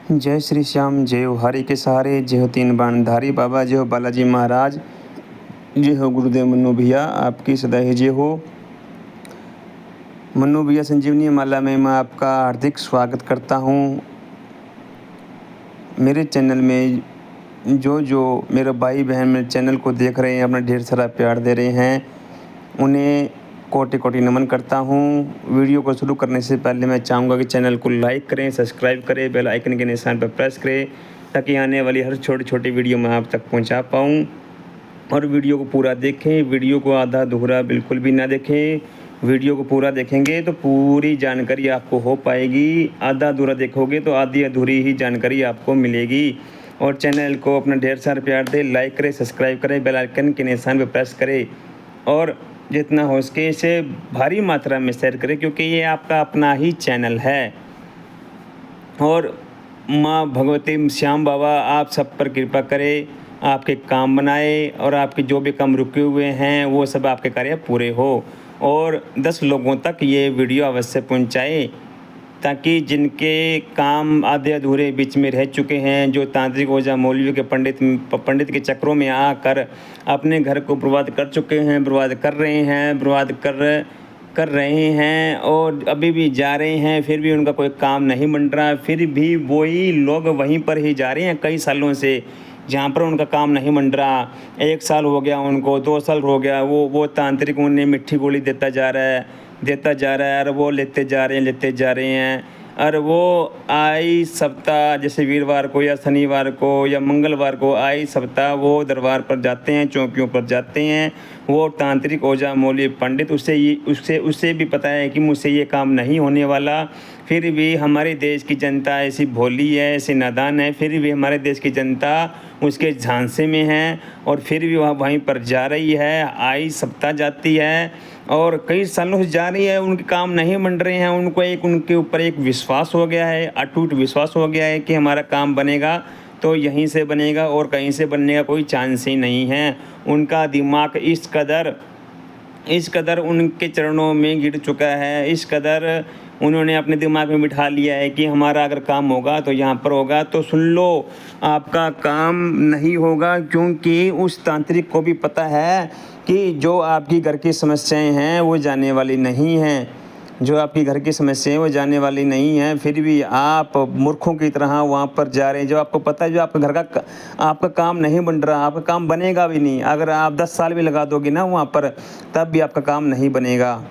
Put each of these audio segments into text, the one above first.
जय श्री श्याम, जय हो हरि के सहारे, जय हो तीन बाणधारी बाबा, जय हो बालाजी महाराज, जय हो गुरुदेव मन्नू भैया, आपकी सदा ही जय हो। मन्नू भैया संजीवनी माला में मैं आपका हार्दिक स्वागत करता हूँ। मेरे चैनल में जो मेरे भाई बहन मेरे चैनल को देख रहे हैं, अपना ढेर सारा प्यार दे रहे हैं, उन्हें कोटि कोटि नमन करता हूँ। वीडियो को शुरू करने से पहले मैं चाहूँगा कि चैनल को लाइक करें, सब्सक्राइब करें, बेल आइकन के निशान पर प्रेस करें, ताकि आने वाली हर छोटी छोटी वीडियो मैं आप तक पहुँचा पाऊँ। और वीडियो को पूरा देखें, वीडियो को आधा अधूरा बिल्कुल भी ना देखें। वीडियो को पूरा देखेंगे तो पूरी जानकारी आपको हो पाएगी, आधा अधूरा देखोगे तो आधी अधूरी ही जानकारी आपको मिलेगी। और चैनल को अपना ढेर सारा प्यार दें, लाइक करें, सब्सक्राइब करें, बेल आइकन के निशान पर प्रेस करें और जितना हो सके इसे भारी मात्रा में शेयर करें, क्योंकि ये आपका अपना ही चैनल है। और माँ भगवती श्याम बाबा आप सब पर कृपा करे, आपके काम बनाए और आपके जो भी काम रुके हुए हैं वो सब आपके कार्य पूरे हो। और 10 लोगों तक ये वीडियो अवश्य पहुंचाए, ताकि जिनके काम आधे अधूरे बीच में रह चुके हैं, जो तांत्रिक ओझा मौलवी के पंडित के चक्रों में आकर अपने घर को बर्बाद कर चुके हैं, बर्बाद कर रहे हैं और अभी भी जा रहे हैं, फिर भी उनका कोई काम नहीं बन रहा, फिर भी वही लोग वहीं पर ही जा रहे हैं कई सालों से, जहाँ पर उनका काम नहीं बन रहा। 1 साल हो गया उनको, 2 साल हो गया, वो तांत्रिक उन्हें मिट्टी गोली देता जा रहा है और वो लेते जा रहे हैं और वो आई सप्ताह, जैसे वीरवार को या शनिवार को या मंगलवार को आई सप्ताह वो दरबार पर जाते हैं, चौकियों पर जाते हैं। वो तांत्रिक ओझा मौलवी पंडित उससे भी पता है कि मुझसे ये काम नहीं होने वाला, फिर भी हमारे देश की जनता ऐसी भोली है, ऐसी नादान है, फिर भी हमारे देश की जनता उसके झांसे में है और फिर भी वह वहीं पर जा रही है। आई सप्ताह जाती है और कई सालों से जा रही है, उनके काम नहीं बन रहे हैं। उनके ऊपर एक विश्वास हो गया है, अटूट विश्वास हो गया है कि हमारा काम बनेगा तो यहीं से बनेगा और कहीं से बनने का कोई चांस ही नहीं है। उनका दिमाग इस कदर उनके चरणों में गिर चुका है, इस कदर उन्होंने अपने दिमाग में बिठा लिया है कि हमारा अगर काम होगा तो यहाँ पर होगा। तो सुन लो, आपका काम नहीं होगा, क्योंकि उस तांत्रिक को भी पता है कि जो आपकी घर की समस्याएं हैं वो जाने वाली नहीं हैं, फिर भी आप मूर्खों की तरह वहाँ पर जा रहे हैं। जो आपको पता है जो आपके घर का आपका काम नहीं बन रहा, आपका काम बनेगा भी नहीं। अगर आप 10 साल भी लगा दोगे ना वहाँ पर, तब भी आपका काम नहीं बनेगा,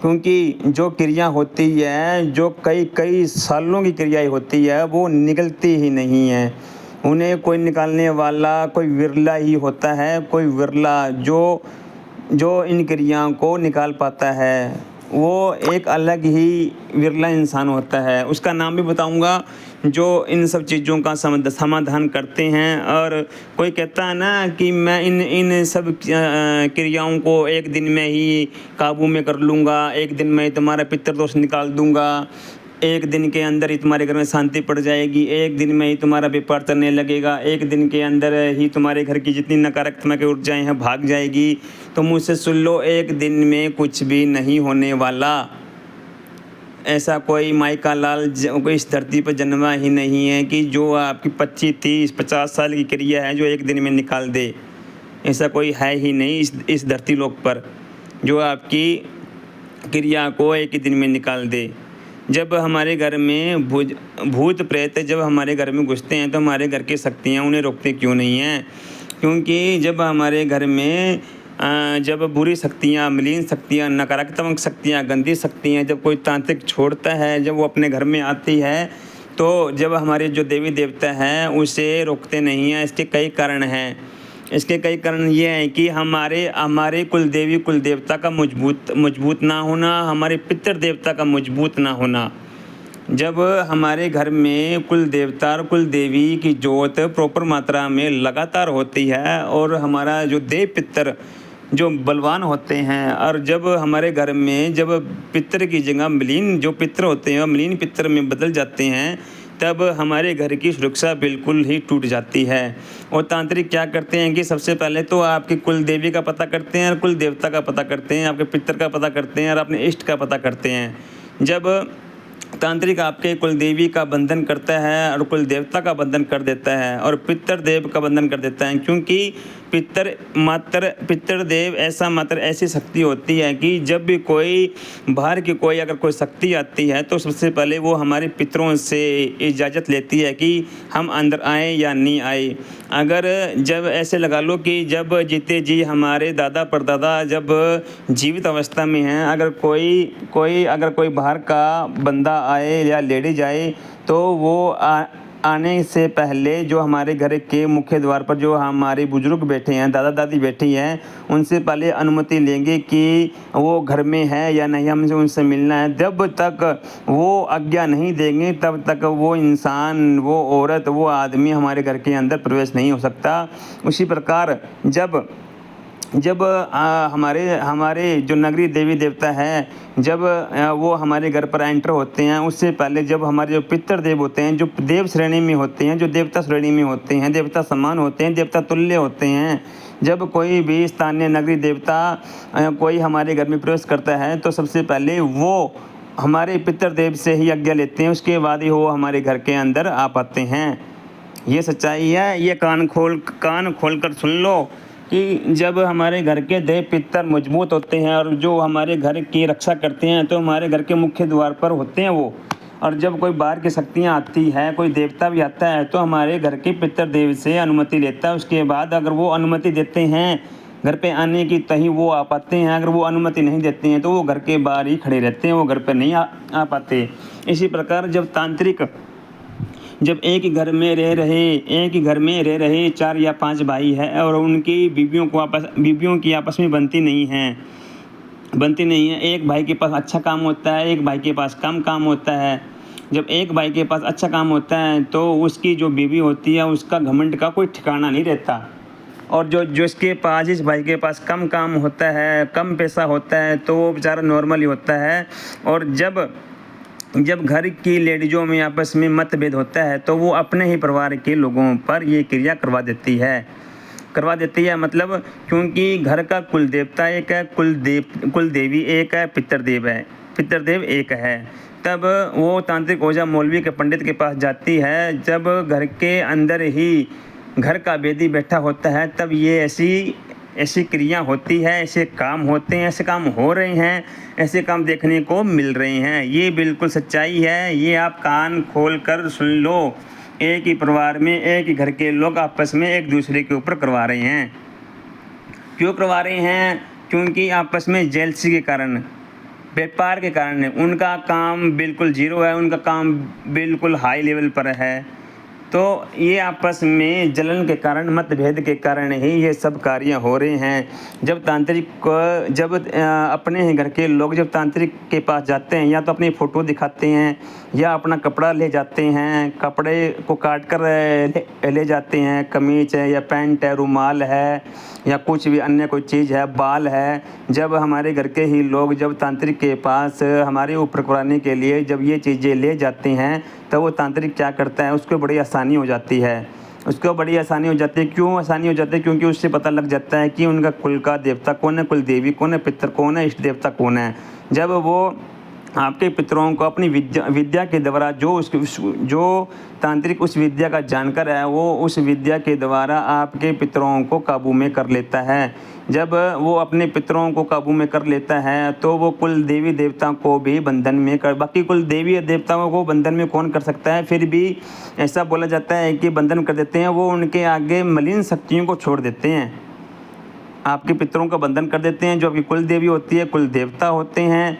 क्योंकि जो क्रिया होती है, जो कई सालों की क्रियाएं होती है, वो निकलती ही नहीं है। उन्हें कोई निकालने वाला कोई विरला ही होता है, कोई विरला जो इन क्रियाओं को निकाल पाता है, वो एक अलग ही विरला इंसान होता है। उसका नाम भी बताऊंगा, जो इन सब चीज़ों का समाधान करते हैं। और कोई कहता है ना कि मैं इन सब क्रियाओं को एक दिन में ही काबू में कर लूँगा, एक दिन में तुम्हारा पितृदोष निकाल दूँगा, एक दिन के अंदर ही तुम्हारे घर में शांति पड़ जाएगी, एक दिन में ही तुम्हारा व्यापार चलने लगेगा, एक दिन के अंदर ही तुम्हारे घर की जितनी नकारात्मक ऊर्जाएं हैं भाग जाएगी। तो मुझसे सुन लो, एक दिन में कुछ भी नहीं होने वाला। ऐसा कोई माई का लाल कोई इस धरती पर जन्मा ही नहीं है कि जो आपकी 25, 30, 50 साल की क्रिया है जो एक दिन में निकाल दे। ऐसा कोई है ही नहीं इस धरती लोक पर जो आपकी क्रिया को एक ही दिन में निकाल दे। जब हमारे घर में भूत प्रेत जब हमारे घर में घुसते हैं तो हमारे घर की शक्तियाँ उन्हें रोकते क्यों नहीं हैं? क्योंकि जब हमारे घर में जब बुरी शक्तियाँ, मलिन शक्तियाँ, नकारात्मक शक्तियाँ, गंदी शक्तियाँ जब कोई तांत्रिक छोड़ता है, जब वो अपने घर में आती है, तो जब हमारे जो देवी देवता हैं उसे रोकते नहीं हैं। इसके कई कारण हैं। इसके कई कारण ये हैं कि हमारे कुल देवी कुल देवता का मजबूत ना होना, हमारे पितृ देवता का मजबूत ना होना। जब हमारे घर में कुल देवता और कुल देवी की जोत प्रॉपर मात्रा में लगातार होती है और हमारा जो देव पितर जो बलवान होते हैं, और जब हमारे घर में जब पितर की जगह मलिन जो पितर होते हैं मलिन पितर में बदल जाते हैं, तब हमारे घर की सुरक्षा बिल्कुल ही टूट जाती है। और तांत्रिक क्या करते हैं कि सबसे पहले तो आपकी कुल देवी का पता करते हैं और कुल देवता का पता करते हैं, आपके पितर का पता करते हैं और अपने इष्ट का पता करते हैं। जब तांत्रिक आपके कुल देवी का बंधन करता है और कुल देवता का बंधन कर देता है और पितृदेव का बंधन कर देता है, क्योंकि पितृदेव ऐसी शक्ति होती है कि जब भी कोई बाहर की कोई अगर कोई शक्ति आती है तो सबसे पहले वो हमारे पितरों से इजाज़त लेती है कि हम अंदर आए या नहीं आए। अगर जब ऐसे लगा लो कि जब जीते जी हमारे दादा परदादा जब जीवित अवस्था में हैं, अगर कोई बाहर का बंदा आए या लेडीज आए तो वो आने से पहले जो हमारे घर के मुख्य द्वार पर जो हमारे बुजुर्ग बैठे हैं, दादा दादी बैठी हैं, उनसे पहले अनुमति लेंगे कि वो घर में है या नहीं, हमसे उनसे मिलना है। जब तक वो आज्ञा नहीं देंगे तब तक वो इंसान, वो औरत, वो आदमी हमारे घर के अंदर प्रवेश नहीं हो सकता। उसी प्रकार जब हमारे जो नगरी देवी देवता हैं, जब वो हमारे घर पर एंटर होते हैं, उससे पहले जब हमारे जो पितृदेव होते हैं, जो देव श्रेणी में होते हैं, जो देवता श्रेणी में होते हैं, देवता समान होते हैं, देवता तुल्य होते हैं, जब कोई भी स्थानीय नगरी देवता कोई हमारे घर में प्रवेश करता है तो सबसे पहले वो हमारे पितृदेव से ही आज्ञा लेते हैं, उसके बाद ही वो हमारे घर के अंदर आ पाते हैं। ये सच्चाई है, ये कान खोल कर सुन लो कि जब हमारे घर के देव पितर मजबूत होते हैं और जो हमारे घर की रक्षा करते हैं तो हमारे घर के मुख्य द्वार पर होते हैं वो। और जब कोई बाहर की शक्तियाँ आती है, कोई देवता भी आता है तो हमारे घर के पितर देव से अनुमति लेता है। उसके बाद अगर वो अनुमति देते हैं घर पे आने की तभी वो आ पाते हैं। अगर वो अनुमति नहीं देते हैं तो वो घर के बाहर ही खड़े रहते हैं, वो घर पे नहीं आ पाते। इसी प्रकार जब एक ही घर में रह रहे 4 या 5 भाई है और उनकी बीवियों की आपस में बनती नहीं है। एक भाई के पास अच्छा काम होता है, एक भाई के पास कम काम होता है। जब एक भाई के पास अच्छा काम होता है तो उसकी जो बीवी होती है उसका घमंड का कोई ठिकाना नहीं रहता, और जिस भाई के पास कम काम होता है, कम पैसा होता है तो वो बेचारा नॉर्मल ही होता है। और जब घर की लेडीज़ों में आपस में मतभेद होता है तो वो अपने ही परिवार के लोगों पर ये क्रिया करवा देती है। मतलब क्योंकि घर का कुल देवता एक है, कुल देवी एक है, पितृदेव एक है। तब वो तांत्रिक ओझा मौलवी के पंडित के पास जाती है। जब घर के अंदर ही घर का वेदी बैठा होता है तब ये ऐसी क्रिया होती है, ऐसे काम होते हैं, ऐसे काम हो रहे हैं, ऐसे काम देखने को मिल रहे हैं। ये बिल्कुल सच्चाई है, ये आप कान खोल कर सुन लो। एक ही परिवार में एक ही घर के लोग आपस में एक दूसरे के ऊपर करवा रहे हैं। क्यों करवा रहे हैं? क्योंकि आपस में जेलसी के कारण, व्यापार के कारण है। उनका काम बिल्कुल जीरो है, उनका काम बिल्कुल हाई लेवल पर है। तो ये आपस में जलन के कारण, मतभेद के कारण ही ये सब कार्य हो रहे हैं। जब अपने ही घर के लोग जब तांत्रिक के पास जाते हैं, या तो अपनी फ़ोटो दिखाते हैं या अपना कपड़ा ले जाते हैं, कपड़े को काट कर ले जाते हैं, कमीज है या पैंट है, रुमाल है या कुछ भी अन्य कोई चीज़ है, बाल है। जब हमारे घर के ही लोग जब तांत्रिक के पास हमारे ऊपर कराने के लिए जब ये चीज़ें ले जाते हैं तो वो तांत्रिक क्या करता है, उसको बड़ी आसानी हो जाती है। क्यों आसानी हो जाती है? क्योंकि उससे पता लग जाता है कि उनका कुल का देवता कौन है, कुल देवी कौन है, पितर कौन है, इष्ट देवता कौन है। जब वो आपके पितरों को अपनी विद्या के द्वारा जो तांत्रिक उस विद्या का जानकार है, वो उस विद्या के द्वारा आपके पितरों को काबू में कर लेता है। जब वो अपने पितरों को काबू में कर लेता है तो वो कुल देवी देवताओं को भी बंधन में बाकी कुल देवी देवताओं को बंधन में कौन कर सकता है? फिर भी ऐसा बोला जाता है कि बंधन कर देते हैं, वो उनके आगे मलिन शक्तियों को छोड़ देते हैं। आपके पितरों का बंधन कर देते हैं, जो आपकी कुल देवी होती है, कुल देवता होते हैं,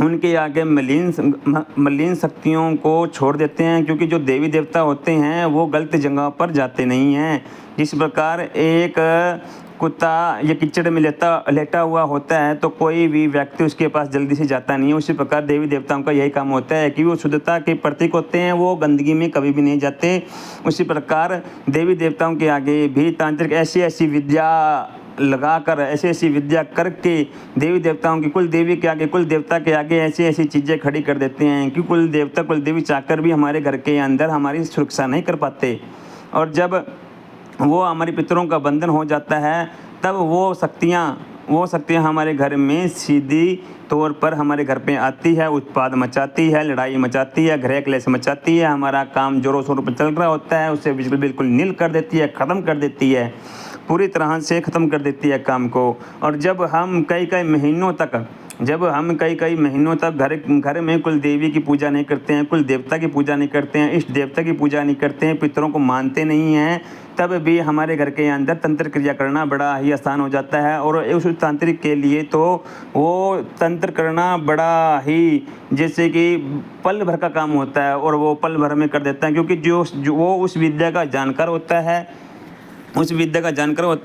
उनके आगे मलिन शक्तियों को छोड़ देते हैं। क्योंकि जो देवी देवता होते हैं वो गलत जगह पर जाते नहीं हैं। जिस प्रकार एक कुत्ता या कीचड़ में लेटा हुआ होता है तो कोई भी व्यक्ति उसके पास जल्दी से जाता नहीं है, उसी प्रकार देवी देवताओं का यही काम होता है कि वो शुद्धता के प्रतीक होते हैं, वो गंदगी में कभी भी नहीं जाते। उसी प्रकार देवी देवताओं के आगे भी तांत्रिक ऐसी विद्या लगाकर, ऐसी विद्या करके देवी देवताओं की कुल देवी के आगे, कुल देवता के आगे ऐसी चीज़ें खड़ी कर देते हैं कि कुल देवता कुल देवी चाहकर भी हमारे घर के अंदर हमारी सुरक्षा नहीं कर पाते। और जब वो हमारे पितरों का बंधन हो जाता है तब वो शक्तियाँ वो शक्तियाँ हमारे घर में सीधी तौर पर हमारे घर पे आती है, उत्पाद मचाती है, लड़ाई मचाती है, गृह क्लेश मचाती है, हमारा काम जोरों शोरों पर चल रहा होता है उसे बिल्कुल नील कर देती है, ख़त्म कर देती है, पूरी तरह से ख़त्म कर देती है काम को। और जब हम कई महीनों तक घर में कुल देवी की पूजा नहीं करते हैं, कुल देवता की पूजा नहीं करते हैं, इष्ट देवता की पूजा नहीं करते हैं, पितरों को मानते नहीं हैं, तब भी हमारे घर के अंदर तंत्र क्रिया करना बड़ा ही आसान हो जाता है। और उस तांत्रिक के लिए तो वो तंत्र करना बड़ा ही जैसे कि पल भर का काम होता है, और वो पल भर में कर देता है, क्योंकि जो वो उस विद्या का जानकार होता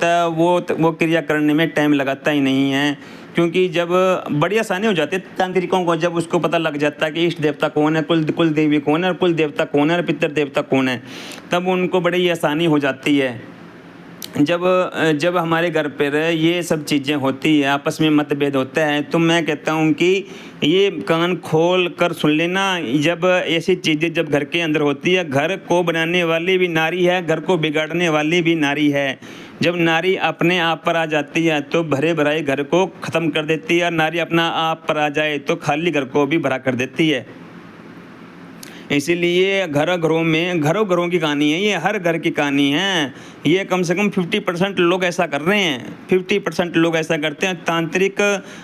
है, वो क्रिया करने में टाइम लगाता ही नहीं है। क्योंकि जब बड़ी आसानी हो जाती है तांत्रिकों को, जब उसको पता लग जाता है कि इष्ट देवता कौन है, कुल देवी कौन है, और कुल देवता कौन है, और पितर देवता कौन है, तब उनको बड़ी आसानी हो जाती है। जब हमारे घर पर ये सब चीज़ें होती है, आपस में मतभेद होता है, तो मैं कहता हूँ कि ये कान खोल कर सुन लेना। जब ऐसी चीज़ें जब घर के अंदर होती है, घर को बनाने वाली भी नारी है, घर को बिगाड़ने वाली भी नारी है। जब नारी अपने आप पर आ जाती है तो भरे भराए घर को ख़त्म कर देती है, और नारी अपना आप पर आ जाए तो खाली घर को भी भरा कर देती है। इसीलिए घरों की कहानी है, ये हर घर की कहानी है। ये कम से कम 50% लोग ऐसा कर रहे हैं, 50% लोग ऐसा करते हैं। तांत्रिक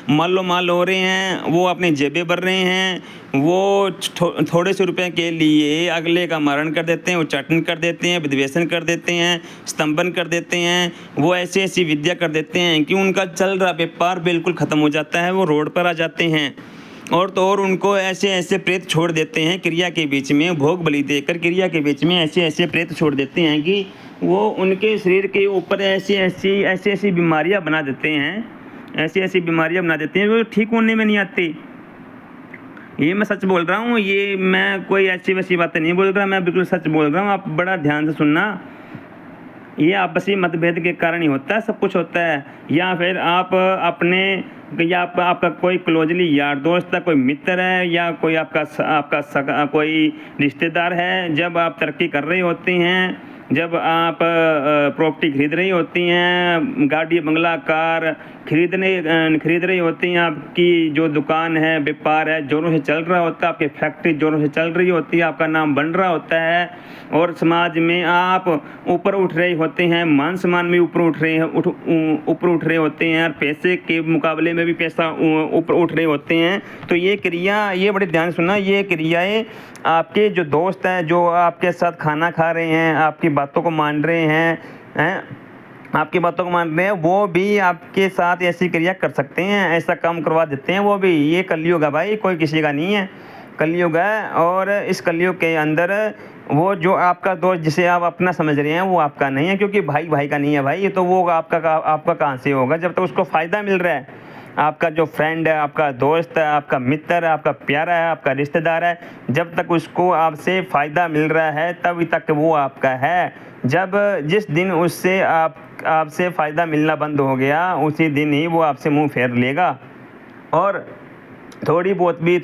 माल हो रहे हैं, वो अपनी जेबें भर रहे हैं, वो थोड़े से रुपए के लिए अगले का मारण कर देते हैं, उच्चाटन कर देते हैं, विद्वेषण कर देते हैं, स्तंभन कर देते हैं। वो ऐसी विद्या कर देते हैं कि उनका चल रहा व्यापार बिल्कुल ख़त्म हो जाता है, वो रोड पर आ जाते हैं। और उनको ऐसे प्रेत छोड़ देते हैं क्रिया के बीच में, भोग बलि देकर क्रिया के बीच में ऐसे प्रेत छोड़ देते हैं कि वो उनके शरीर के ऊपर ऐसी बीमारियां बना देते हैं, वो ठीक होने में नहीं आती। ये मैं सच बोल रहा हूँ, ये मैं कोई ऐसी वैसी बातें नहीं बोल रहा, मैं बिल्कुल सच बोल रहा हूँ। आप बड़ा ध्यान से सुनना। ये आपसी मतभेद के कारण ही होता है, सब कुछ होता है। या फिर आपका कोई क्लोजली यार दोस्त है, कोई मित्र है, या कोई आपका कोई रिश्तेदार है। जब आप तरक्की कर रहे होते हैं, जब आप प्रॉपर्टी खरीद रही होती हैं, गाड़ी बंगला कार खरीद रही होती हैं, आपकी जो दुकान है, व्यापार है, जोरों से चल रहा होता है, आपकी फैक्ट्री जोरों से चल रही होती है, आपका नाम बन रहा होता है, और समाज में आप ऊपर उठ रहे होते हैं, मान सम्मान में ऊपर उठ रहे होते हैं, और पैसे के मुकाबले में भी पैसा ऊपर उठ रहे होते हैं। तो ये क्रिया, ये बड़े ध्यान सुनना, ये क्रियाएं आपके जो दोस्त हैं, जो आपके साथ खाना खा रहे हैं, आपकी बातों को मान रहे हैं, वो भी आपके साथ ऐसी क्रिया कर सकते हैं, ऐसा काम करवा देते हैं वो भी। ये कलयुग है भाई, कोई किसी का नहीं है, कलयुग है। और इस कलयुग के अंदर वो जो आपका दोस्त जिसे आप अपना समझ रहे हैं, वो आपका नहीं है, क्योंकि भाई का नहीं है भाई। ये तो वो आपका कहाँ से होगा जब तक उसको फ़ायदा मिल रहा है। आपका जो फ्रेंड है, आपका दोस्त है, आपका मित्र है, आपका प्यारा है, आपका रिश्तेदार है, जब तक उसको आपसे फ़ायदा मिल रहा है तभी तक वो आपका है। जिस दिन उससे आपसे फ़ायदा मिलना बंद हो गया, उसी दिन ही वो आपसे मुंह फेर लेगा। और थोड़ी बहुत भी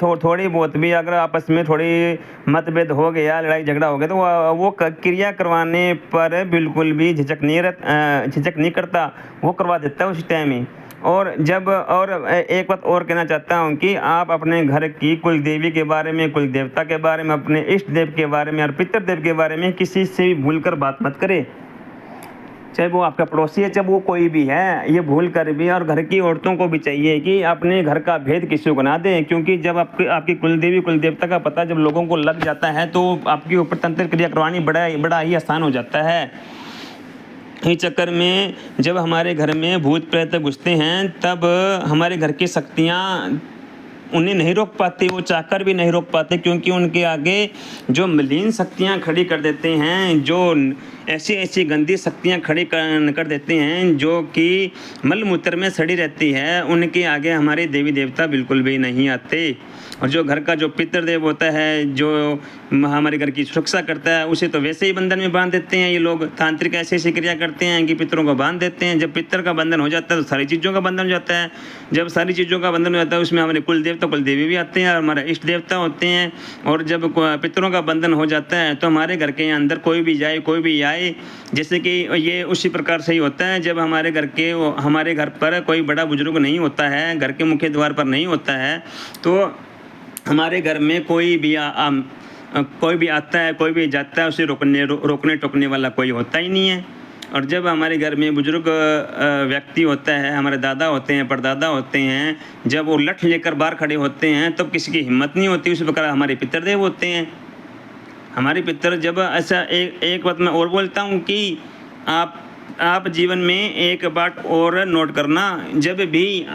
अगर आपस में थोड़ी मतभेद हो गया, लड़ाई झगड़ा हो गया, तो वो क्रिया करवाने पर बिल्कुल भी झिझक नहीं करता, वो करवा देता है उस टाइम ही। और एक बात और कहना चाहता हूँ कि आप अपने घर की कुल देवी के बारे में, कुल देवता के बारे में, अपने इष्ट देव के बारे में और पितर देव के बारे में किसी से भी भूलकर बात मत करें, चाहे वो आपका पड़ोसी है, चाहे वो कोई भी है। ये भूल कर भी, और घर की औरतों को भी चाहिए कि अपने घर का भेद किसी को ना दें, क्योंकि जब आपकी कुलदेवी कुल देवता का पता जब लोगों को लग जाता है तो आपके ऊपर तंत्र क्रिया करवानी बड़ा ही आसान हो जाता है। इस चक्कर में जब हमारे घर में भूत प्रेत घुसते हैं, तब हमारे घर की शक्तियाँ उन्हें नहीं रोक पाती, वो चाहकर भी नहीं रोक पाते, क्योंकि उनके आगे जो मलिन शक्तियाँ खड़ी कर देते हैं, जो ऐसी गंदी शक्तियाँ खड़ी कर देते हैं जो कि मल मूत्र में सड़ी रहती है, उनके आगे हमारे देवी देवता बिल्कुल भी नहीं आते। और जो घर का जो पितृदेव होता है, जो हमारे घर की सुरक्षा करता है, उसे तो वैसे ही बंधन में बांध देते हैं ये लोग। तांत्रिक ऐसी क्रिया करते हैं कि पितरों को बांध देते हैं। जब पितर का बंधन हो जाता है तो सारी चीज़ों का बंधन हो जाता है। जब सारी चीज़ों का बंधन हो जाता है, उसमें हमारे कुल देवता कुल देवी भी आते हैं और हमारे इष्ट देवता होते हैं। और जब पितरों का बंधन हो जाता है तो हमारे घर के अंदर कोई भी जाए कोई भी आए, जैसे कि ये उसी प्रकार से ही होता है। जब हमारे घर पर कोई बड़ा बुजुर्ग नहीं होता है, घर के मुख्य द्वार पर नहीं होता है, तो हमारे घर में कोई भी आता है कोई भी जाता है, उसे रोकने टोकने वाला कोई होता ही नहीं है। और जब हमारे घर में बुजुर्ग व्यक्ति होता है, हमारे दादा होते हैं, परदादा होते हैं, जब वो लठ लेकर बाहर खड़े होते हैं तब किसी की हिम्मत नहीं होती। उसी प्रकार हमारे पितृदेव होते हैं। हमारे पितर जब ऐसा एक बात मैं और बोलता हूँ कि आप जीवन में एक बात और नोट करना, जब भी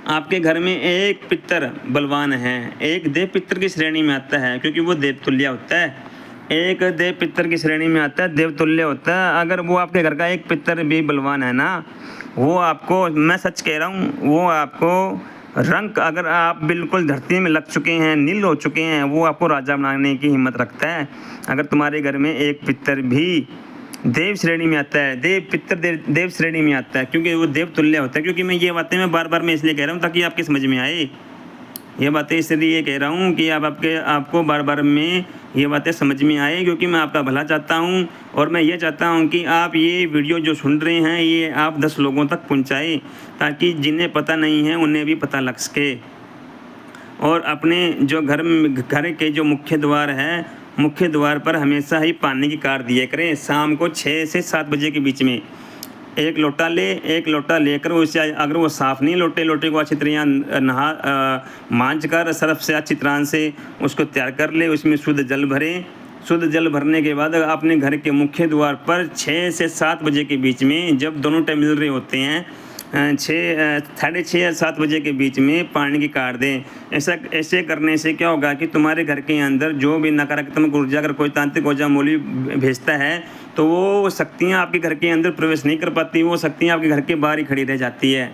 आपके घर में एक पितर बलवान है, एक देव पितर की श्रेणी में आता है, क्योंकि वो देवतुल्य होता है। एक देव पितर की श्रेणी में आता है, देवतुल्य होता है। अगर वो आपके घर का एक पितर भी बलवान है ना, वो आपको, मैं सच कह रहा हूँ, वो आपको रंक, अगर आप बिल्कुल धरती में लग चुके हैं, नील हो चुके हैं, वो आपको राजा बनाने की हिम्मत रखता है। अगर तुम्हारे घर में एक पितर भी देव श्रेणी में आता है, देव श्रेणी में आता है, क्योंकि वो देव तुल्य होता है। क्योंकि मैं ये बातें मैं बार बार मैं इसलिए कह रहा हूँ ताकि आपकी समझ में आए। ये बातें इसलिए कह रहा हूँ कि आपको बार बार में ये बातें समझ में आए, क्योंकि मैं आपका भला चाहता हूँ। और मैं ये चाहता हूँ कि आप ये वीडियो जो सुन रहे हैं ये आप 10 लोगों तक पहुँचाएँ, ताकि जिन्हें पता नहीं है उन्हें भी पता लग सके। और अपने जो घर के जो मुख्य द्वार है, मुख्य द्वार पर हमेशा ही पानी की कार दिया करें। शाम को 6 से 7 बजे के बीच में एक लोटा लेकर उसे, अगर वो साफ़ नहीं लोटे को अच्छी तरह मांझ कर सर्फ से अच्छी तरह से उसको तैयार कर ले, उसमें शुद्ध जल भरें। शुद्ध जल भरने के बाद अपने घर के मुख्य द्वार पर 6 से 7 बजे के बीच में, जब दोनों टाइम मिल रहे होते हैं, 6:30 या 7 बजे के बीच में पानी की कार दें। ऐसे करने से क्या होगा कि तुम्हारे घर के अंदर जो भी नकारात्मक ऊर्जा, अगर कोई तांत्रिक ऊर्जा मौली भेजता है तो वो शक्तियाँ आपके घर के अंदर प्रवेश नहीं कर पाती, वो शक्तियाँ आपके घर के बाहर ही खड़ी रह जाती है।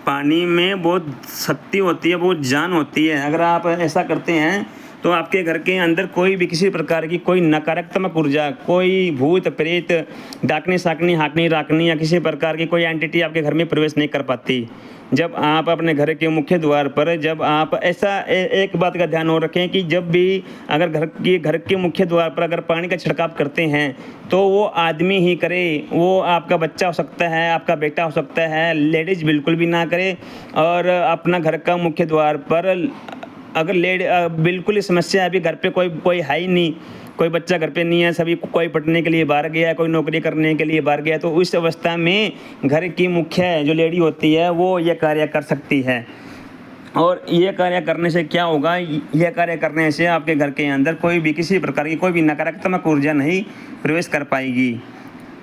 पानी में बहुत शक्ति होती है, बहुत जान होती है। अगर आप ऐसा करते हैं तो आपके घर के अंदर कोई भी किसी प्रकार की कोई नकारात्मक ऊर्जा, कोई भूत प्रेत, डाकनी साकनी हाकनी राकनी या किसी प्रकार की कोई एंटिटी आपके घर में प्रवेश नहीं कर पाती। जब आप अपने घर के मुख्य द्वार पर, जब आप ऐसा एक बात का ध्यान हो रखें कि जब भी अगर घर के मुख्य द्वार पर अगर पानी का छिड़काव करते हैं तो वो आदमी ही करे। वो आपका बच्चा हो सकता है, आपका बेटा हो सकता है, लेडीज़ बिल्कुल भी ना करे। और अपना घर का मुख्य द्वार पर अगर बिल्कुल ही समस्या है, अभी घर पे कोई है ही नहीं, कोई बच्चा घर पे नहीं है, सभी कोई पढ़ने के लिए बाहर गया है, कोई नौकरी करने के लिए बाहर गया है, तो उस अवस्था में घर की मुख्य जो लेडी होती है वो ये कार्य कर सकती है। और ये कार्य करने से क्या होगा, यह कार्य करने से आपके घर के अंदर कोई भी किसी प्रकार की कोई भी नकारात्मक ऊर्जा नहीं प्रवेश कर पाएगी।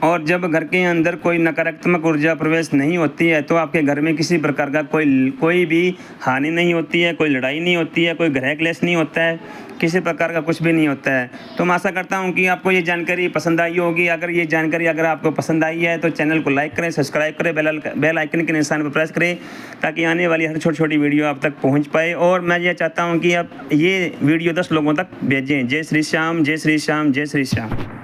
और जब घर के अंदर कोई नकारात्मक ऊर्जा प्रवेश नहीं होती है तो आपके घर में किसी प्रकार का कोई भी हानि नहीं होती है, कोई लड़ाई नहीं होती है, कोई गृह क्लेश नहीं होता है, किसी प्रकार का कुछ भी नहीं होता है। तो मैं आशा करता हूँ कि आपको ये जानकारी पसंद आई होगी। अगर ये जानकारी अगर आपको पसंद आई है तो चैनल को लाइक करें, सब्सक्राइब करें, बेल आइकन के निशान पर प्रेस करें, ताकि आने वाली हर छोटी वीडियो आप तक पहुँच पाए। और मैं ये चाहता हूँ कि आप ये वीडियो 10 लोगों तक भेजें। जय श्री श्याम, जय श्री श्याम, जय श्री श्याम।